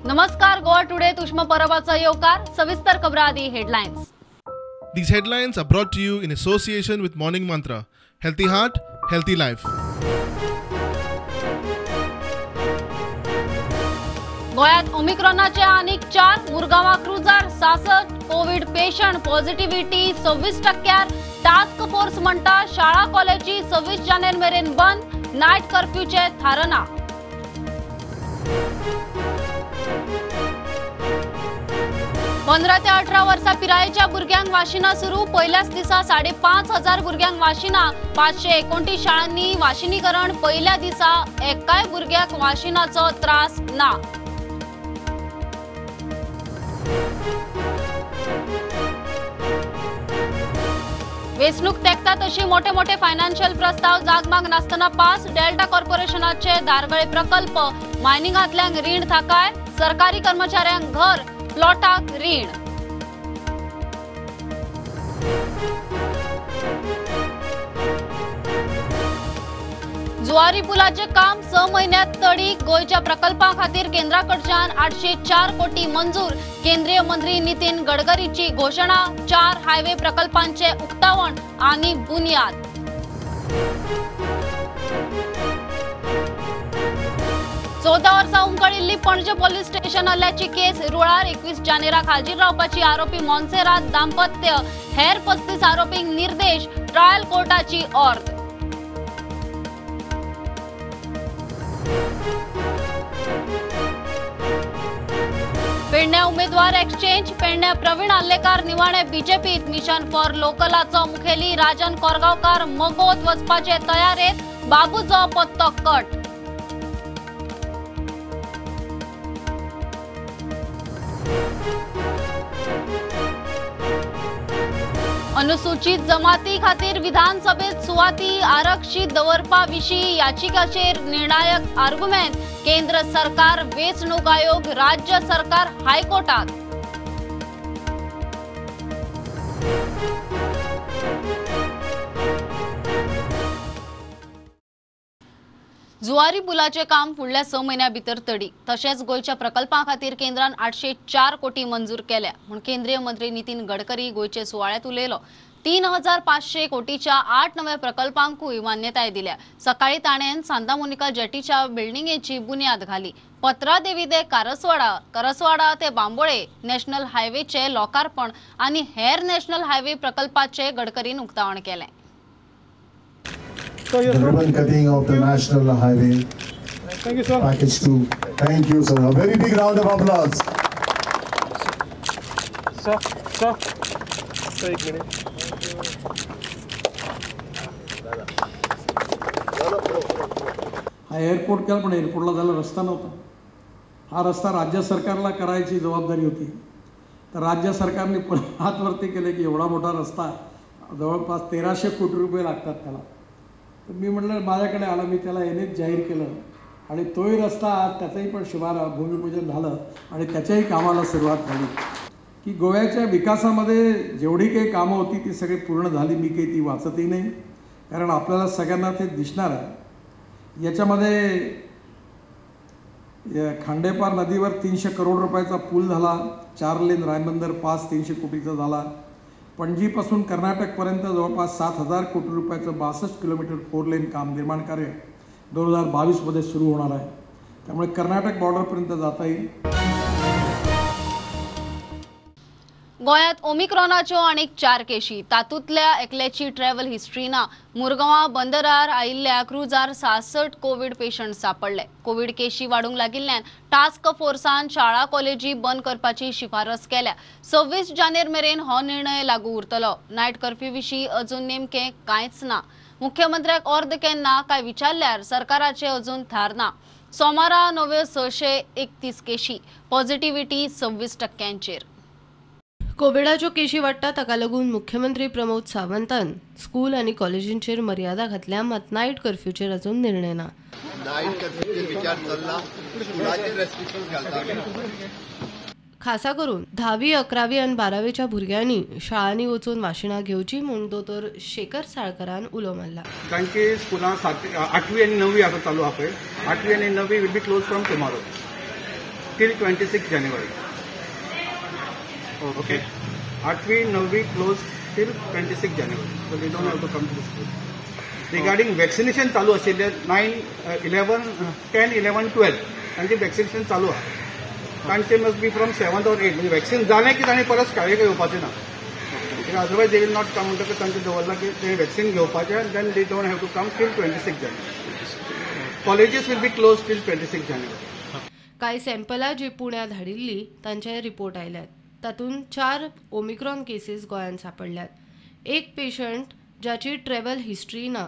नमस्कार. गोवा टुडे उष्मा परबाचा येवकार. सविस्तर खबरां आदी headlines. These headlines are brought to you in association with Morning Mantra. Healthy heart, healthy life. गोयात ओमिक्रॉनाचे आनीक 4 मुरगांवा क्रुजार 66 Covid patient positivity 26%. Task force म्हणटा शाळा कॉलेजी 26 जानेर मेरेन बंद. नाईट कर्फ्यूचे थारना. 15 ते 18 वर्सां पिरायेच्या भुरग्यांक वाशिना सुरू. पहिल्याच दिसा 5,500 भुरग्यांक वाशिना. 529 शाळांनी वाशिनीकरण. पहिल्या दिसा एकाय भुरग्याक वाशिनाचो त्रास ना. वेचणूक तेंकता तशी मोठे मोठे फायनान्शियल प्रस्ताव जागमाग नासतना पास. डेल्टा कॉर्पोरेशनाचे दारगळे प्रकल्प. मायनिंगांतल्यांक रीण थाकाय. सरकारी कर्मचाऱ्यांक घर, प्लॉटाक रीण. जुवारी पुलाचे काम 6 महिन्यात तडीक. गोयच्या प्रकल्पां खातीर केंद्राकडच्यान 804 कोटी मंजूर. केंद्रीय मंत्री नितीन गडकरीची घोषणा. 4 हायवे प्रकल्पांचे उक्तावण आनी बुनियाद. चौदा वर्सां उमकळिल्ली पणजे पोलीस स्टेशन हल्ल्याची केस रुळार. 21 जानेराक हाजीर रावपाची आरोपी मॉन्सेरात दाम्पत्य. हेर 35 आरोपींक निर्देश. ट्रायल कोर्टाची ऑर्द. पेडण्या उमेदवार एक्सचेंज. पेडण्या प्रवीण आल्लेकार निवाणे बीजेपीत. मिशन फॉर लोकलाचो मुखेली राजन कोरगांवकार मगोत वचपाचे तयारेत. बाबूचो पत्तो कट. अनुसूचित जमाती खातीर विधानसभेत सुवाती आरक्षीत दवरपा विशीं याचिकाचेर निर्णायक आर्ग्युमेंट. केंद्र सरकार, वेचणूक आयोग, राज्य सरकार हायकोर्टात. जुवारी पुलाचे काम फुडल्या 6 महिन्या भितर तडीक. तशेंच गोयच्या प्रकल्पां खातीर केंद्रान 804 कोटी मंजूर केल्या म्हूण केंद्रीय मंत्री नितीन गडकरी गोयचे सुवाळ्यात उलयलो. 3,500 कोटीच्या 8 नव्या प्रकल्पांकूय मान्यताय दिल्या. सकाळी ताणेन सांता मोनिका जेटीच्या बिल्डिंगेची बुन्याद घाली. पत्रा देवी ते करसवाडा ते बांबोळे नॅशनल हायवेचे लोकार्पण आनी हेर नॅशनल हायवे प्रकल्पाचे गडकरीन उक्तावण केलें. The ribbon cutting of the National Highway. Thank you, sir. Package 2. Thank you, sir. A very big round of applause. Sir. एक minute. हा एअरपोर्ट केला पण एअरपोर्टला जायला रस्ता नव्हता. हा रस्ता राज्य सरकारला करायची जबाबदारी होती. तर राज्य सरकारने हात वरती केले की एवढा मोठा रस्ता जवळपास 1300 कोटी रुपये लागतात त्याला. तर मी म्हटलं माझ्याकडे आला. मी त्याला यानेच जाहीर केलं आणि तोही रस्ता आज त्याचंही पण शुभारंभ भूमिपूजन झालं आणि त्याच्याही कामाला सुरुवात झाली. की गोव्याच्या विकासामध्ये जेवढी काही कामं होती ती सगळी पूर्ण झाली. मी काही ती वाचतही नाही कारण आपल्याला सगळ्यांना ते दिसणार आहे. याच्यामध्ये खांडेपार नदीवर 300 करोड रुपयाचा पूल झाला. 4 लेन रायबंदर पास 300 कोटीचा झाला. पणजीपासून कर्नाटकपर्यंत जवळपास 7,000 कोटी रुपयाचं 62 किलोमीटर 4 लेन काम निर्माण कार्य 2022मध्ये सुरू होणार आहे. त्यामुळे कर्नाटक बॉर्डरपर्यंत जाता येईल. गोयात ओमिक्रॉनाच्यो आनीक 4 केशी. तातूंतल्या एकल्याची ट्रॅव्हल हिस्ट्री ना. मुरगांवा बंदरार आयिल्ल्या क्रुजार 66 कोविड पेशंट सापडले. कोविड केशी वाडूंक लागिल्ल्यान टास्क फोर्सान शाळा कॉलेजी बंद करपाची शिफारस केल्या. 26 जानेर मेरेन हो निर्णय लागू उरतलो. नायट कर्फ्यू विशीं अजून नेमकें कांयच ना. मुख्यमंत्र्याक अर्द केन्ना काय विचारल्यार सरकाराचे अजून थार ना. सोमारा नव्यो 631 केशी. पॉझिटिव्हिटी 26%. कोविडाच्यो केशी वाडटा ताका लागून मुख्यमंत्री प्रमोद सावंतान स्कूल आनी कॉलेजींचेर मर्यादा घातल्या. मात नायट कर्फ्यूचेर अजून निर्णय ना. नाईट कर्फ्यूचेर विचार चल्ला. स्कुलाचेर रेस्ट्रिक्शन्स घालता. खासा करून 10वी, 11वी आनी 12वेच्या भुरग्यांनी शाळांनी वचून वाशिनां घेवची म्हूण दोतोर शेखर साळकरान उलो मारला. कारण की स्कुलां 8वी आनी 9वी आतां चालू आहा पळय. 8वी आनी 9वी will be close from tomorrow. till 26 January. Okay. 8वी 9वी closed till 26 January. So they don't have to come to the school. Regarding vaccination चालू आशिल्ले 9, 11, 10, 11, 12 तांची वॅक्सिनेशन चालू आहा. तांचे must be from 7th or 8th म्हणजे वॅक्सिन जालें की तांणी परत शाळेक येवपाचें ना. Otherwise they will not come म्हणटकच तांचे दवरला की ते वॅक्सिन घेवपाचें then they don't have to come till 26 January. Colleges will be close till 26 January. कांय सॅम्पलां जी पुण्यात धाडिल्ली तांचे रिपोर्ट आयल्यात. तातूंत 4 ओमिक्रॉन केसीस गोंयांत सापडल्यात. एक पेशंट ज्याची ट्रॅव्हल हिस्ट्री ना.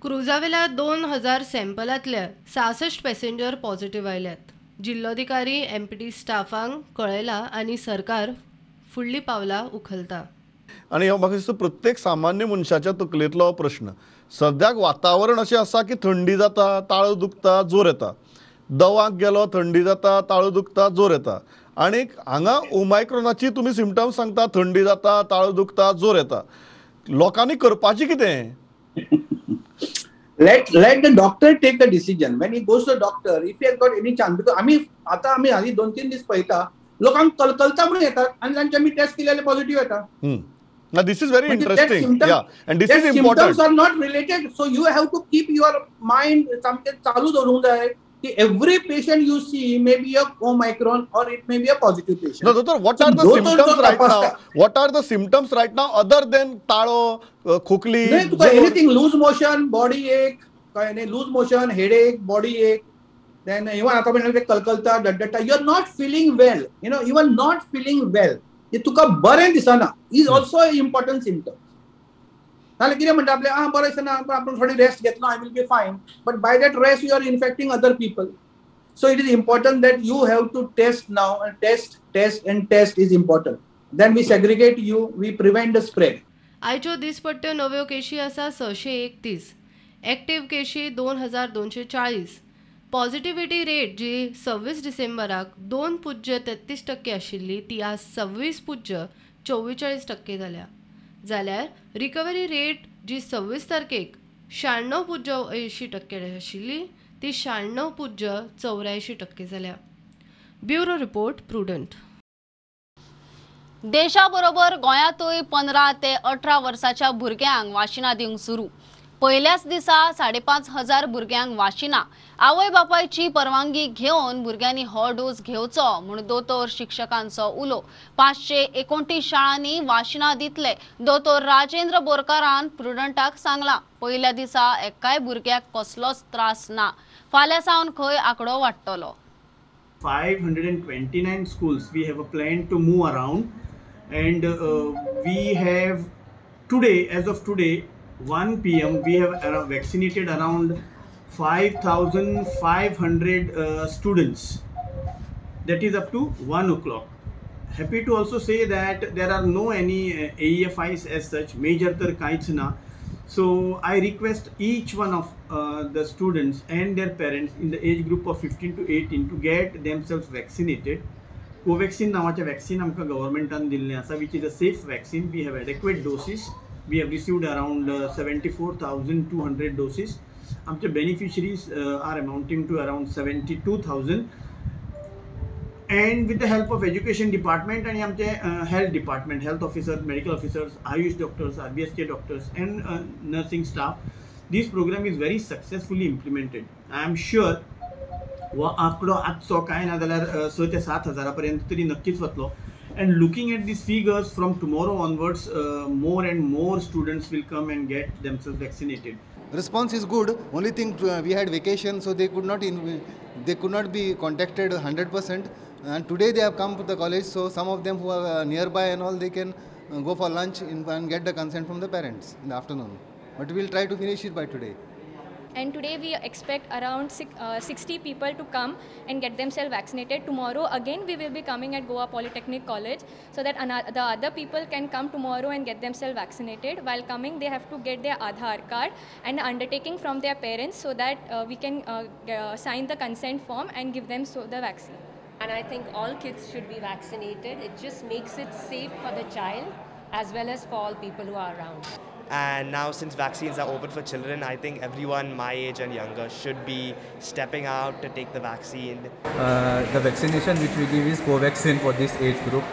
क्रुजावेल्या 2000 सॅम्पलांतल्या 66 पॅसेंजर पॉझिटिव्ह आयल्यात. जिल्लोधिकारी एमपीटी स्टाफांक कळयला आनी सरकार फुडलीं पावलां उखलता. आणि हो म्हाका दिसता प्रत्येक सामान्य मनशाच्या तकलेंतलो प्रश्न. सद्याक वातावरण अशें आसा की थंडी जाता, ताळो दुखता, जोर येता. दवाक गेलो थंडी जाता, ताळो दुखता, जोर येता. आनी हांगा ओमायक्रॉनाची तुमी सिमटम्स सांगता, थंडी जाता, ताळो दुखता, जोर येता. लोकांनी करपाचें कितें? let the doctor take the decision. When he goes to the doctor, if he has got any chance, because आम्ही हाली 2-3 दीस पळयता लोकांक कलकलता म्हणून येतात आणि तांचे आमी टेस्ट केलेले पॉझिटिव्ह येता. Now this is very interesting. Yeah, and this is important. Symptoms are not related, so you have to keep your mind something चालू धरूंक जाय की every patient you see may be a Omicron or it may be a positive patient. No, doctor, what are the symptoms right now? What are the symptoms right now other than talo, khukli? Anything, loose motion, body ache, loose motion, headache, body ache. Then even आता म्हणजे ते कलकलता, डडडटा, you are not feeling well. You are not feeling well. हे तुका बरें दिसना is also a important symptom. नाल्यार कितें म्हणटा आपले बरें दिसना आपण थोडी रेस्ट घेतलो I will be fine, but by that rest you are infecting other people. So it is important that you have to test now and test is important. Then we segregate you, we prevent the spread. आयच्यो दिसपट्ट्यो नव्यो केशी आसा 631. Active केशी 2240. Positivity rate जी 26 डिसेंबराक 2.33% आशिल्ली ती आज 26.44% जाल्यार रिकवरी रेट जी 26 तारखेक 96.80% आशिल्ली ती 96.84% जाल्या. Bureau report prudent. देशाबरोबर गोंयांतूय 15 ते 18 वर्साच्या भुरग्यांक वाशिनां दिवंक सुरू. पहिल्याच दिसा 5,500 भुरग्यांक वाशिनां. आवय बापायची परवानगी घेवन भुरग्यांनी हो डोस घेवचो म्हूण दोतोर शिक्षकांचो उलो. 529 शाळांनी वाशिनां दितले. दोतोर राजेंद्र बोरकारान प्रुडंटाक सांगलां. पहिल्या दिसा एकाय भुरग्याक कसलोच त्रास ना. फाल्यां सावन खंय आंकडो वाडटलो. 529 schools we have a plan to move around, and we have today, as of today 1 PM, we have vaccinated around 5,500 students. That is up to 1 o'clock. Happy to also say that there are no any AEFIs as such, major tar kaich na. So I request each one of the students and their parents in the age group of 15 to 18 to get themselves vaccinated. Covaxin नावाचे vaccine आमकां गव्हर्मेंटान दिल्लें आसा, which is a safe vaccine. We have adequate doses. We have received around 74,200 doses. Amche beneficiaries are amounting to around 72,000. And with the help of education department and amche health department, health officers, medical officers, Ayush doctors, RBSK doctors and nursing staff, this program is very successfully implemented. I am sure वो आंकडो आजचो कांय ना जाल्यार 6 ते 7 हजारापर्यंत तरी नक्कीच वतलो. And looking at these figures from tomorrow onwards, more and more students will come and get themselves vaccinated. Response is good. Only thing we had vacation, so they could not be contacted 100%. And today they have come to the college, so some of them who are nearby and all, they can go for lunch and get the consent from the parents in the afternoon. But we will try to finish it by today. And today we expect around 60 people to come and get themselves vaccinated. Tomorrow again we will be coming at Goa Polytechnic College, so that the other people can come tomorrow and get themselves vaccinated. While coming, they have to get their Aadhaar card and undertaking from their parents, so that we can sign the consent form and give them the vaccine. And I think all kids should be vaccinated. It just makes it safe for the child as well as for all people who are around. And now since vaccines are open for children, I think everyone my age and younger should be stepping out to take the vaccine. The vaccination which we give is Covaxin for this age group,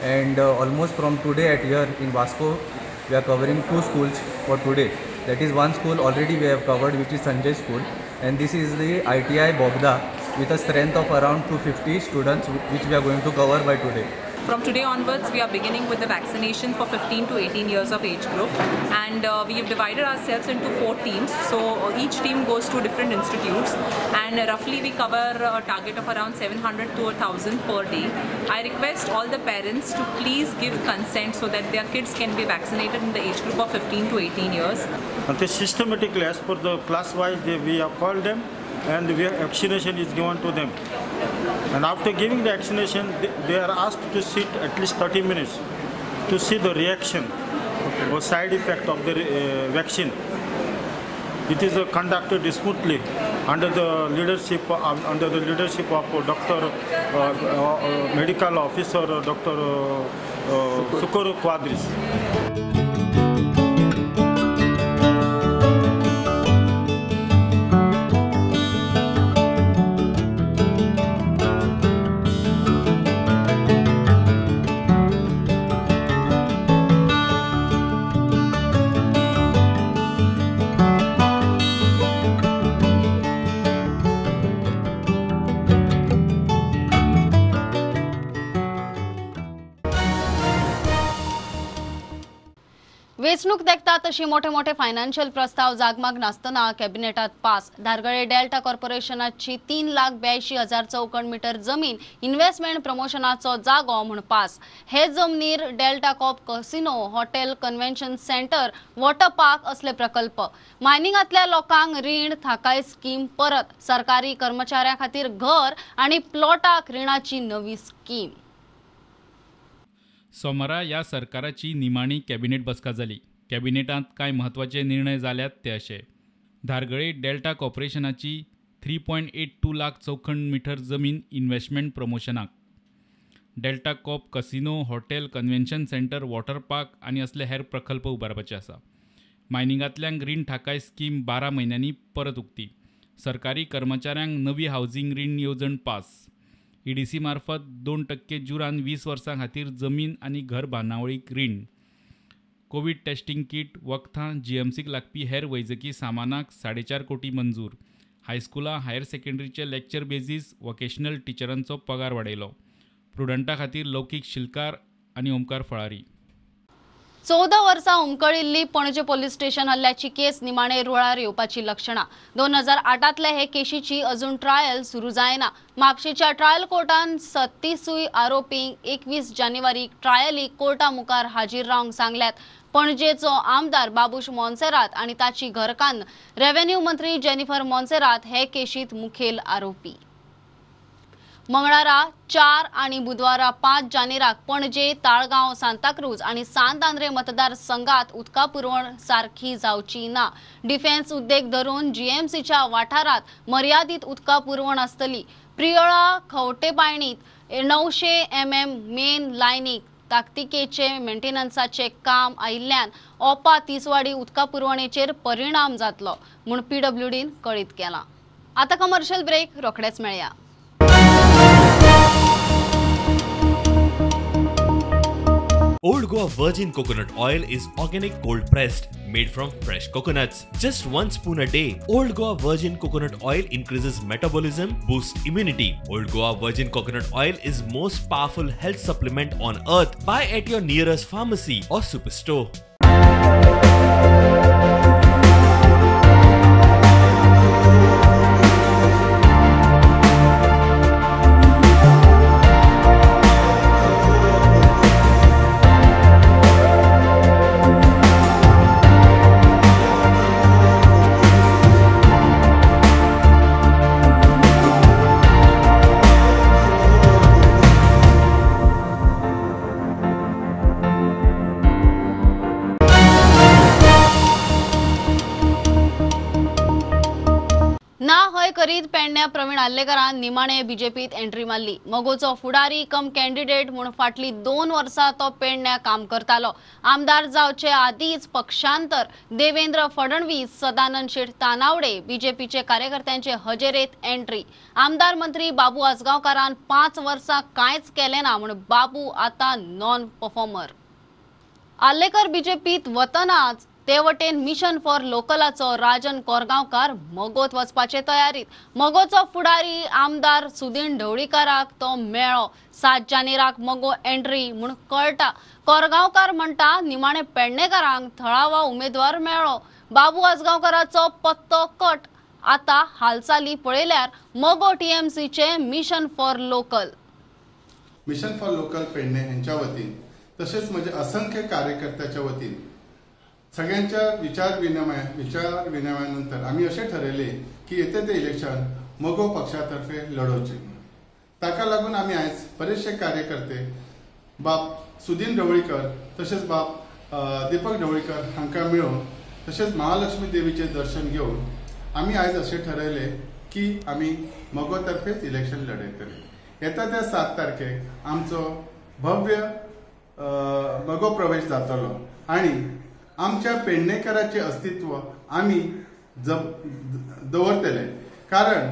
and almost from today at here in Vasco we are covering 2 schools for today. That is one school already we have covered, which is Sanjay School, and this is the ITI Bogda with a strength of around 250 students which we are going to cover by today. From today onwards, we are beginning with the vaccination for 15 to 18 years of age group, and we have divided ourselves into 4 teams. So each team goes to different institutes, and roughly we cover a target of around 700 to 1,000 per day. I request all the parents to please give consent so that their kids can be vaccinated in the age group of 15 to 18 years. And they systematically, as per the class wise, we have called them, and vaccination is given to them. And after giving the vaccination, they are asked to sit at least 30 minutes to see the reaction or side effect of the vaccine. It is conducted smoothly under the leadership of Dr. Medical Officer Dr. Sukuru Quadris. वेचणूक देखता तशी मोठे मोठे financial प्रस्ताव जागमाग नासतना कॅबिनेटात pass. धारगळे डेल्टा कॉर्पोरेशनाची 3,82,000 चौकड मीटर जमीन इन्व्हेस्टमेंट प्रमोशनाचो जागो म्हूण पास. हे जमनीर Delta COP casino, hotel, convention centre, water park असले प्रकल्प. मायनिंगातल्या लोकांक रीण थाकाय स्कीम परत. सरकारी कर्मचाऱ्यां खातीर घर आणि प्लॉटाक रिणाची नवी स्कीम. सोमारा ह्या सरकाराची निमाणी कॅबिनेट बसका जाली. कॅबिनेटांत कांय म्हत्वाचे निर्णय जाल्यात ते अशे: धारगळे डेल्टा कॉर्पोरेशनाची 3.82 लाख चौखंड मीटर जमीन इन्व्हेस्टमेंट प्रमोशनाक. Delta COP casino, hotel, convention centre, water park आनी असले हेर प्रकल्प उबारपाचे आसा. मायनिंगांतल्यांक रीण थाकाय स्कीम 12 म्हयन्यांनी परत उक्ती. सरकारी कर्मचाऱ्यांक नवी हावजिंग रीण येवजण पास. EDC मार्फत 2% जुरान 20 वर्सां खातीर जमीन आनी घर बांदावळीक रीण. कोविड टेस्टिंग किट, वखदां, GMCक लागपी हेर वैजकी सामानाक 4.5 कोटी मंजूर. हायस्कुलां, हायर सेकंडरीचे लेक्चर बेजीस वोकेशनल टिचरांचो पगार वाडयलो. प्रुडंटा खातीर लौकीक शिलकार आनी ओमकार फळारी. 14 वर्सां उमकळिल्ली पणजे पोलीस स्टेशन हल्ल्याची केस निमाणे रुळार येवपाची लक्षणां. 2008तले हे केशीची अजून ट्रायल सुरू जायना. म्हापशेच्या ट्रायल कोर्टान 36 आरोपींक 21 जानेवारीक ट्रायलीक कोर्टा मुखार हाजीर रावंक सांगल्यात. पणजेचो आमदार बाबूश मोन्सेरात आनी ताची घरकान्न रेव्हेन्यू मंत्री जेनिफर मोन्सेरात हे केशीत मुखेल आरोपी. मंगळारा 4 आणि बुधवारा 5 जानेराक पणजे, ताळगांव, सांताक्रूज आणि सांत आंद्रे मतदारसंघात उदका पुरवण सारखी जावची ना. डिफेन्स उद्देग धरून GMCच्या वाठारात मर्यादित उदका पुरवण आसतली. प्रियोळा खवटेबायणीत 900 mm मेन लायनीक ताकतिकेचे मेंटेनन्साचे काम आयिल्ल्यान ओपा तिसवाडी उदका पुरवणेचेर परिणाम जातलो म्हूण PWDन कळीत केलां. आता कमर्शियल ब्रेक रोखडेच मेळया. Old Goa Virgin Coconut Oil is organic cold pressed, made from fresh coconuts. Just 1 spoon a day. Old Goa Virgin Coconut Oil increases metabolism, boosts immunity. Old Goa Virgin Coconut Oil is most powerful health supplement on earth. Buy at your nearest pharmacy or superstore. Farid पेडण्या प्रवीण आल्लेकरान निमाणे बीजेपीत entry मारली. मगोचो फुडारी कम candidate म्हूण फाटली 2 वर्सां तो पेडण्या काम करतालो. आमदार जावचे आदींच पक्षांतर देवेंद्र फडणवीस, सदानंद शेठ तानावडे बीजेपीचे कार्यकर्त्यांचे हजेरेत एंट्री. आमदार मंत्री बाबू आसगांवकारान 5 वर्सां कांयच केलें ना म्हूण बाबू आतां नॉन परफॉर्मर. आल्लेकर बीजेपीत वतनाच ते वटेन मिशन फॉर लोकलाचो राजन कोरगांवकार मगोत वचपाचे तयारीत. मगोचो फुडारी आमदार सुदीन ढवळीकाराक तो मेळ्ळो. 7 जानेराक मगो एंट्री म्हूण कळटा. कोरगांवकार म्हणटा निमाणे पेडणेकारांक थळावा उमेदवार मेळ्ळो. बाबू आसगांवकाराचो पत्तो कट. आतां हालचाली पळयल्यार मगो टीएमसीचे mission for local. Mission for local Pedne यांच्या वतीन तसेच म्हणजे असंख्य कार्यकर्त्याच्या वतीन सगळ्यांच्या विचार विनिमयानंतर आम्ही असे ठरवले की येते ते इलेक्शन मगो पक्षातर्फे लढवचे. ताका लागून आम्ही आज बरेचसे कार्यकर्ते बाप सुदीन ढवळीकर तसेच बाप दीपक ढवळीकर हांकां मेळून तसेच महालक्ष्मी देवीचे दर्शन घेऊन आम्ही आज असे ठरवले की आम्ही मगोतर्फेच इलेक्शन लढयतले. येता त्या 7 तारखेक आमचो भव्य मगो प्रवेश जातलो आणि आमच्या पेडणेकरांचे अस्तित्व आम्ही दवरतले. कारण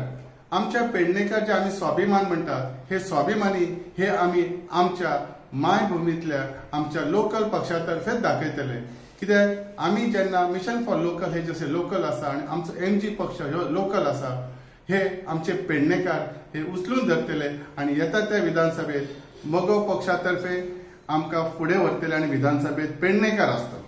आमच्या पेडणेकर जे आम्ही स्वाभिमान म्हणतात हे स्वाभिमानी हे आम्ही आमच्या मायभूमीतल्या आमच्या लोकल पक्षातर्फेच दाखयतले. कित्याक आम्ही जेन्ना मिशन फॉर लोकल हे जसे लोकल आसा आणि आमचो MG पक्ष ह्यो लोकल आसा हे आमचे पेडणेकार हे उचलून धरतले आणि येता त्या विधानसभेत मगो पक्षातर्फे आमकां फुडें व्हरतले आणि विधानसभेत पेडणेकार आसतलो.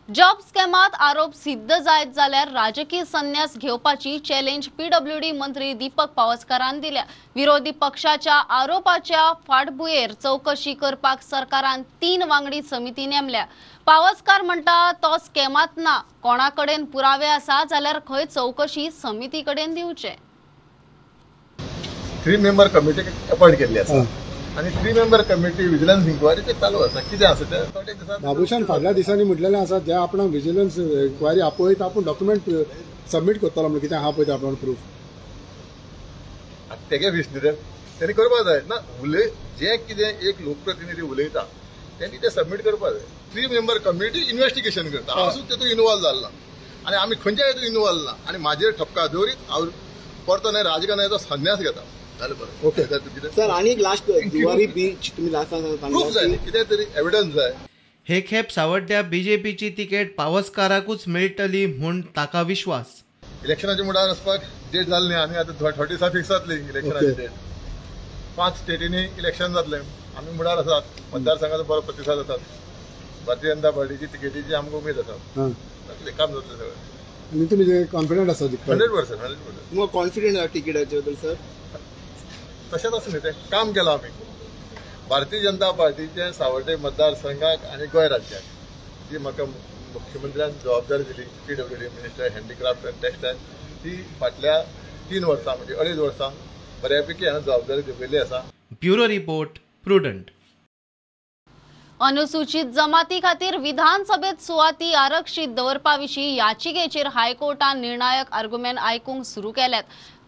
जॉब स्कॅमात आरोप सिद्ध जायत जाल्यार राजकीय संन्यास घेवपाची चॅलेंज PWD मंत्री दीपक पावसकारान दिल्या. विरोधी पक्षाच्या आरोपाच्या फाटभुंयेर चौकशी करपाक सरकारान 3 वांगडी समिती नेमल्या. पावसकार म्हणटा तो स्कॅमात ना. कोणाकडेन पुरावे आसा जाल्यार खंय चौकशी समिती कडेन दिवचे. 3 मेंबर कमिटी अपॉइंट केल्ली आसा आणि 3 मेंबर कमिटी विजिलन्स इन्क्वायरी ते चालू आसा. कितें आसा ते थोडे दिसांनी बाबुशान फाटल्या दिसांनी म्हटलेलें आसा जे आपण विजिलन्स इन्क्वायरी आपयत आपूण डॉक्युमेंट सबमीट करतलो म्हणजे कितें आहा पळय ते आपण प्रूफ तेगे वीस न्ही तेणी करपाक जाय ना. जे कितें एक लोकप्रतिनिधी उलयता त्यांनी ते सबमीट करपाक जाय. 3 मेंबर कमिटी इन्व्हेस्टिगेशन करता. हांव सुद्दां तेतून इन्वॉल्व जाल्ला आणि आमी खंयच्या हेतून इन्वॉल्व ना आणि म्हाजेर ठपका दवरीत हांव परतो न्हय राजकारणाचो संन्यास घेता. Okay sir. आणि लास्ट दिवारी बीच तुम्ही प्रूफ जाय कितें तरी एविडन्स जाय. हे खेप सावड्ड्या बीजेपीची तिकेट पावसकाराकूच मेळटली म्हूण ताका विश्वास. इलेक्शनाच्या मुडार वचपाक डेट जाली न्ही. आमी आतां 30 दिसा फिक्स जातली इलेक्शनाची डेट. 5 स्टेटींनी इलेक्शन जातलें. आमी मुडार आसात. मतदारसंघाचो बरो प्रतिसाद आसात. भारतीय जनता पार्टीची तिकेटीची आमकां उमेद आसा. काम जातलें सगळें. आणि तुम्ही कॉन्फिडंट आसा 100%. मग कॉन्फिडंट आहा तिकेटाचे बद्दल सर? तशेंच आसा न्ही तें काम केलां आमी. भारतीय जनता पार्टीचे सावड्डे मतदारसंघाक आनी गोंय राज्याक जी म्हाका मुख्यमंत्र्यान जबाबदारी दिली PWD मिनिस्टर हँडीक्राफ्ट आनी टॅक्सटायल ती फाटल्या 3 वर्सां म्हणजे 2.5 वर्सां बऱ्यापैकी हांवें जबाबदारी दिवयली आसा. Bureau report prudent. अनुसूचित जमाती खातीर विधानसभेत सुवाती आरक्षीत दवरपा विशीं याचिकेचेर हायकोर्टान निर्णायक आर्ग्युमेंट आयकूंक सुरू केल्यात.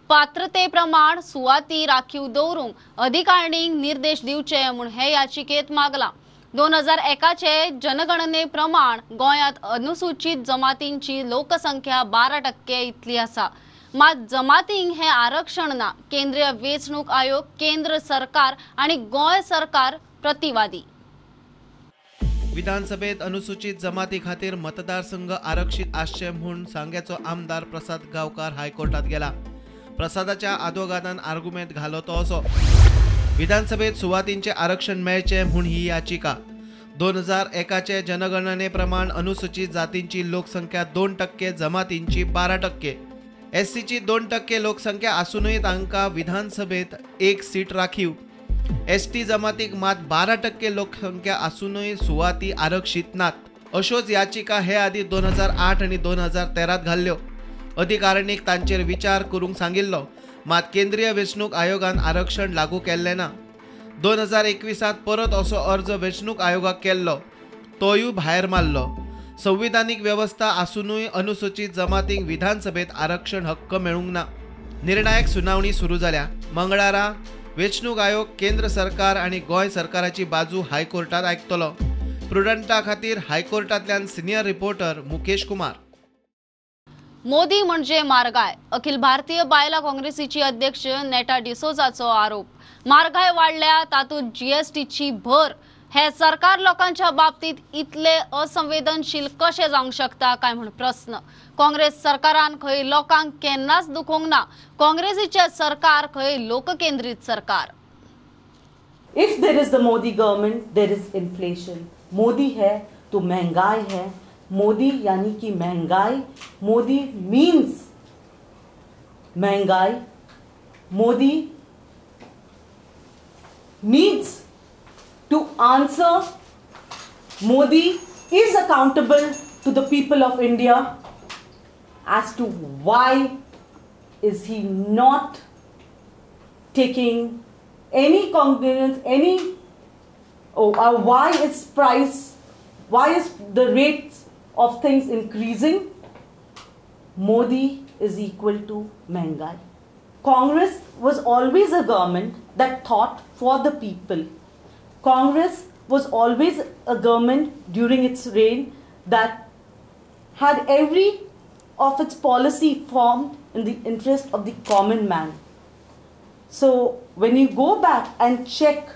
पात्रते प्रमाण सुवाती राखीव दवरूंक अधिकारिणींक निर्देश दिवचे म्हूण हे याचिकेत मागला. 2001चे जनगणने प्रमाण गोंयांत अनुसूचित जमातींची लोकसंख्या 12% इतली आसा. मात जमातींक हे आरक्षण ना. केंद्रीय वेंचणूक आयोग, केंद्र सरकार आणि गोंय सरकार प्रतिवादी. विधानसभेत अनुसूचित जमाती खातीर मतदारसंघ आरक्षीत आसचे म्हूण सांग्याचो आमदार प्रसाद गांवकार हायकोर्टात गेला. प्रसादाच्या आदवोगादान आर्ग्युमेंट घालो तो असो. विधानसभेत सुवातींचे आरक्षण मेळचे म्हूण ही याचिका. 2001चे जनगणने प्रमाण अनुसूचित जातींची लोकसंख्या 2%, जमातींची 12%. SCची 2% लोकसंख्या आसूनय तांकां विधानसभेत 1 सीट राखीव. ST जमातीक मात 12% लोकसंख्या आसूनय सुवाती आरक्षीत नात. अश्योच याचिका हे आदी 2008 आणि 2013 घाल्ल्यो. अधिकारिणीक तांचेर विचार करूंक सांगिल्लो. मात केंद्रीय वेंचणूक आयोगान आरक्षण लागू केल्लें ना. 2021 परत असो अर्ज वेंचणूक आयोगाक केल्लो. तोय भायर मारलो. संविधानीक व्यवस्था आसूनय अनुसूचित जमातींक विधानसभेत आरक्षण हक्क मेळूंक ना. निर्णायक सुनावणी सुरू जाल्या. मंगळारा वेंचणूक आयोग केंद्र सरकार आणि गोंय सरकाराची बाजू हायकोर्टात आयकतलो. प्रुडंटा खातीर हायकोर्टांतल्यान सिनियर रिपोर्टर मुकेश कुमार. मोदी म्हणजे मारगाय. अखिल भारतीय बायला काँग्रेसीची अध्यक्ष नेटा डिसोजाचो आरोप. मारगाय वाढल्या तातूंत जीएसटीची भर. हे सरकार लोकांच्या बाबतीत इतले असंवेदनशील कशे जावंक शकता काय म्हण प्रश्न. काँग्रेस सरकारान खंय लोकांक केन्नाच दुखोवंक ना. काँग्रेसीचे सरकार खंय लोककेंद्रीत सरकार. If there is the Modi government, there is inflation. Modi है तो महंगाई है. मोदी यानी कि महंगाई. मोदी means महंगाई. Modi needs to answer. Modi is accountable to the people of India as to why is he not taking any cognizance, why is the rates of things increasing? Modi is equal to महंगाई. Congress was always a government that thought for the people. Congress was always a government during its reign that had every of its policy formed in the interest of the common man. So when you go back and check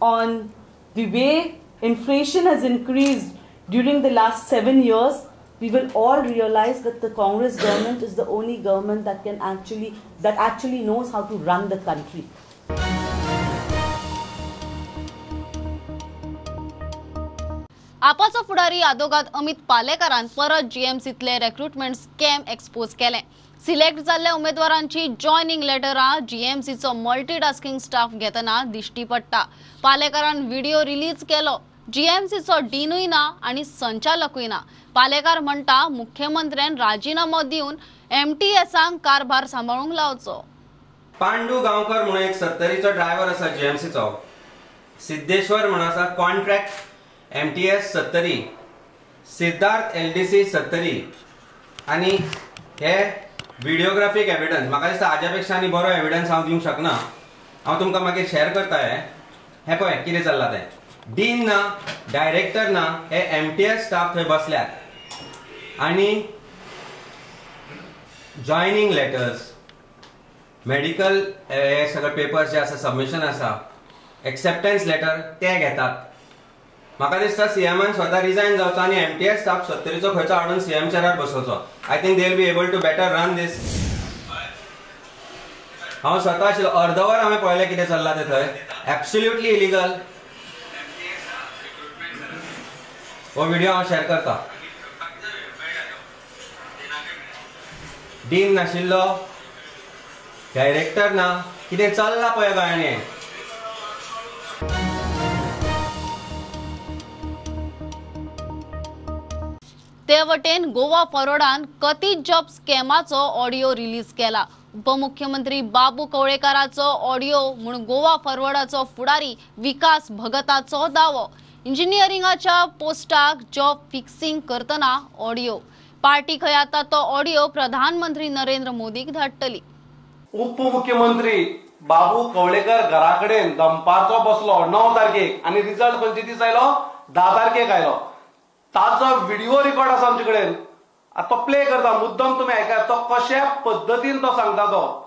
on the way inflation has increased during the last 7 years, we will all realize that the Congress government is the only government that actually knows how to run the country. आपाचो फुडारी आदोगाद अमित पालेकरान परत जीएमसीतले recruitment scam expose केले. Select जाल्ल्या उमेदवारांची joining लेटरां जीएमसीचो multitasking staff घेतना दिश्टी पडटा. पालेकरान video release केलो. जीएमसीचो डीनूय ना आणि संचालकूय ना. पालेकर म्हणटा मुख्यमंत्र्यान राजीनामो दिवन एमटीएसांक कारभार सांबाळूंक लावचो. पांडू गांवकर म्हणून एक 70रीचो ड्रायव्हर आसा जीएमसीचो. सिद्धेश्वर म्हणून आसा कॉन्ट्रॅक्ट एमटीएस 70, सिद्धार्थ एलडीसी 70 आणि हे व्हिडिओग्राफीक एविडन्स. म्हाका दिसता हाज्या पेक्षा आनी बरो एविडन्स हांव दिवंक शकना. हांव तुमकां मागीर शेअर करता. हे पळय कितें चल्लां तें. डीन ना, डायरेक्टर ना, हे एमटीएस स्टाफ थंय बसल्यात आणि जॉयनिंग लेटर्स, मेडिकल हे सगळे पेपर्स जे आसा, सबमिशन आसा, एक्सेप्टन्स लेटर ते घेतात. म्हाका दिसता सीएमान स्वता रिजायन जावचो आणि एमटीएस स्टाफ 70रीचो खंयचो हाडून सीएम चेरार बसोवचो. I think they will be able to better run this. हांव स्वता आशिल्लो अर्दवर हांवें पळयलें कितें चल्लां तें थंय. Absolutely illegal. हो व्हिडिओ हांव शेअर करता. डीन नाशिल्लो, डायरेक्टर ना, कितें चल्लां पळय गोंयांनी. ते वटेन गोवा फॉरवर्डान कथीत जॉब स्कॅमाचो ऑडिओ रिलीज केला. उपमुख्यमंत्री बाबू कवळेकाराचो ऑडिओ म्हूण गोवा फॉरवर्डाचो फुडारी विकास भगताचो दावो. इंजिनियरिंगाच्या पोस्टाक जॉब फिक्सिंग करतना ऑडिओ. पार्टी खंय आतां तो ऑडिओ प्रधानमंत्री नरेंद्र मोदीक धाडटली. उपमुख्यमंत्री बाबू कवळेकर घरा कडेन दंपारचो बसलो 9 तारखेक आणि रिजल्ट खंयचे दीस आयलो 10 तारखेक आयलो. ताचो व्हिडिओ रिकॉर्ड आसा आमचे कडेन. तो प्ले करता, मुद्दम तुम्ही ऐका तो कशा पद्धतीन तो सांगता. तो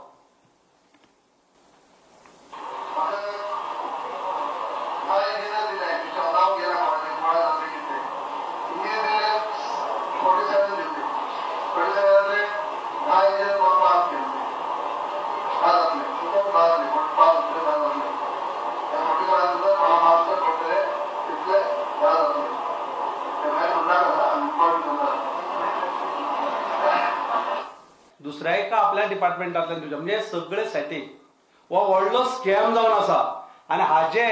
दुसऱ्या एका आपल्या डिपार्टमेंटातल्यान तुझ्या म्हणजे सगळे सेटिंग हो व्हडलो स्कॅम जावन आसा. आणि हाजे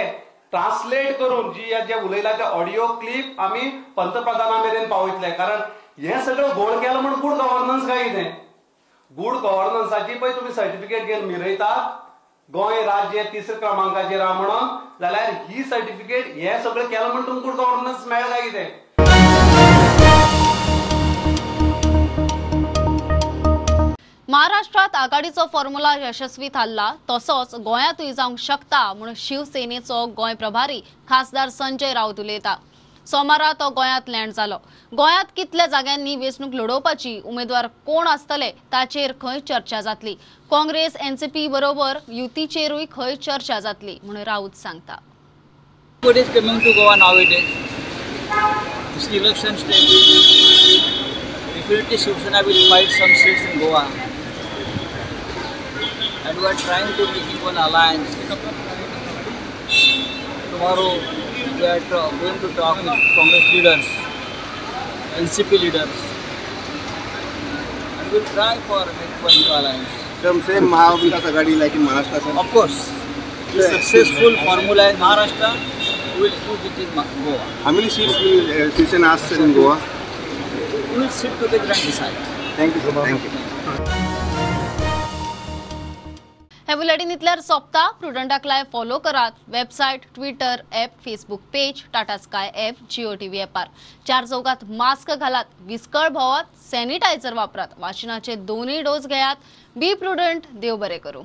ट्रान्सलेट करून जी जे उलयला ते ऑडिओ क्लिप आमी पंतप्रधाना मेरेन पावयतले. कारण हे सगळं घोळ केलं म्हणून गुड गव्हर्नन्स काय कितें. गुड गव्हर्नन्साची पळय तुम्ही सर्टिफिकेट घेवन मिरयतात गोंय राज्य 3ऱ्या क्रमांकाचेर आहा म्हणून, जाल्यार ही सर्टिफिकेट हे सगळं केलं म्हणून तुमकां गुड गव्हर्नन्स मेळ्ळा काय कितें. महाराष्ट्रात आघाडीचो फॉर्म्युला यशस्वी थारला तसोच गोंयांतूय जावंक शकता म्हूण शिवसेनेचो गोंय प्रभारी खासदार संजय राऊत उलयता। सोमारा तो गोंयांत लँड जालो। गोंयांत कितल्या जाग्यांनी वेंचणूक लडोवपाची उमेदवार कोण आसतले ताचेर खंय चर्चा जातली। काँग्रेस एनसीपी बरोबर युतीचेरूय खंय चर्चा जातली म्हूण राऊत सांगता। What is coming to Goa nowadays? This election stage, definitely Shivsena will fight some seats in Goa, and we are trying to make one alliance. Tomorrow we are going to talk with Congress leaders, NCP leaders, and we will try for make one new alliance. Same Mahavikas Agadi like in Maharashtra. Of course, the successful formula in Maharashtra. We will use it in Goa. How many seats will Shivsena ask in Goa? We will sit together and decide. Thank you so much. Thank you. हे bulletin इतल्यार सोंपता। प्रुडंटाक live follow करात। Website, Twitter, app, Facebook page, Tata Sky app, Jio TV ॲपार। चार चौकात mask घालात, विस्कळ भोवात, sanitiser वापरात, वाशिनाचे दोन्ही डोस घेयात। बी प्रुडंट, देव बरें करूं।